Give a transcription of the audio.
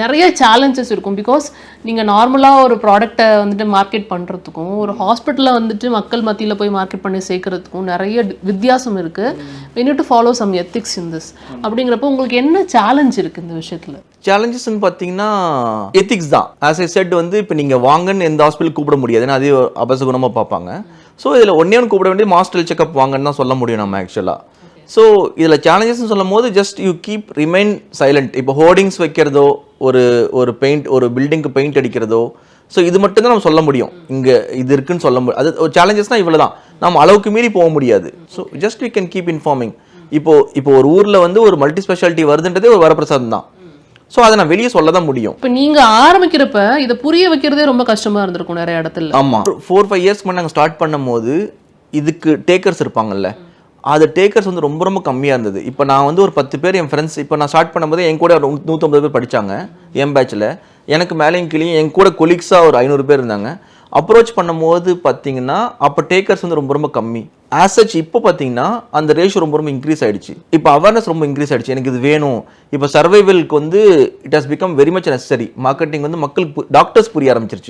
நிறைய சேலஞ்சஸ் இருக்கும். பிகாஸ் நீங்கள் நார்மலாக ஒரு ப்ராடக்டை வந்துட்டு மார்க்கெட் பண்ணுறதுக்கும் ஒரு ஹாஸ்பிட்டலில் வந்துட்டு மக்கள் மத்தியில் போய் மார்க்கெட் பண்ணி சேர்க்கறதுக்கும் நிறைய வித்தியாசம் இருக்குது. we need to follow some ethics in this. அப்படிங்கிறப்ப உங்களுக்கு என்ன சேலஞ்ச் இருக்குது இந்த விஷயத்தில்? சேலஞ்சஸ்ன்னு பார்த்தீங்கன்னா எத்திக்ஸ் தான். ஆஸ் ஐ செட் வந்து இப்போ நீங்கள் வாங்கன்னு எந்த ஹாஸ்பிட்டல் கூப்பிட முடியாது, ஏன்னா அதே அபசகுணமாக பார்ப்பாங்க. ஸோ இதில் ஒன்றே கூப்பிட வேண்டிய மாஸ்டர் செக்அப் வாங்கன்னு தான் சொல்ல முடியும் நம்ம ஆக்சுவலாக. ஸோ இதில் சேலஞ்சஸ்ன்னு சொல்லும் போது just you keep remain silent. இப்போ ஹோர்டிங்ஸ் வைக்கிறதோ ஒரு பெயிண்ட் ஒரு பில்டிங்க்கு பெயிண்ட் அடிக்கிறதோ, ஸோ இது மட்டும் தான் நம்ம சொல்ல முடியும், இங்கே இது இருக்குன்னு சொல்ல முடியும். அது ஒரு சேலஞ்சஸ்னால் இவ்வளோ தான், நம்ம அளவுக்கு மீறி போக முடியாது. So just we can keep informing. இப்போ ஒரு ஊரில் வந்து ஒரு மல்டி ஸ்பெஷாலிட்டி வருதுன்றதே ஒரு வரப்பிரசாதம் தான். ஸோ அதை நான் வெளியே சொல்ல தான் முடியும். இப்போ நீங்கள் ஆரம்பிக்கிறப்ப இதை புரிய வைக்கிறதே ரொம்ப கஷ்டமாக இருந்திருக்கும் நிறைய இடத்துல. ஆமாம், 4-5 இயர்ஸ்க்கு முன்னாடி நாங்கள் ஸ்டார்ட் பண்ணும் போது இதுக்கு டேக்கர்ஸ் இருப்பாங்கல்ல, அது டேக்கர்ஸ் வந்து ரொம்ப ரொம்ப கம்மியாக இருந்தது. இப்போ நான் வந்து ஒரு 10 பேர் என் ஃப்ரெண்ட்ஸ், இப்போ நான் ஸ்டார்ட் பண்ணும்போது என் கூட 150 பேர் படித்தாங்க என் பேட்சில். எனக்கு மேலேயும் கீழேயும் என் கூட கொலீக்ஸாக ஒரு 500 பேர் இருந்தாங்க. அப்ரோச் பண்ணும்போது பார்த்தீங்கன்னா அப்போ டேக்கர்ஸ் வந்து ரொம்ப ரொம்ப கம்மி. ஆஸ் சச் இப்போ பார்த்தீங்கன்னா அந்த ரேஷியோ ரொம்ப ரொம்ப இன்க்ரீஸ் ஆகிடுச்சு. இப்போ அவேர்னஸ் ரொம்ப இன்க்ரீஸ் ஆகிடுச்சு, எனக்கு இது வேணும். இப்போ சர்வைவலுக்கு வந்து it has become very much necessary. Marketing வந்து மக்களுக்கு டாக்டர்ஸ் புரிய ஆரம்பிச்சிருச்சு.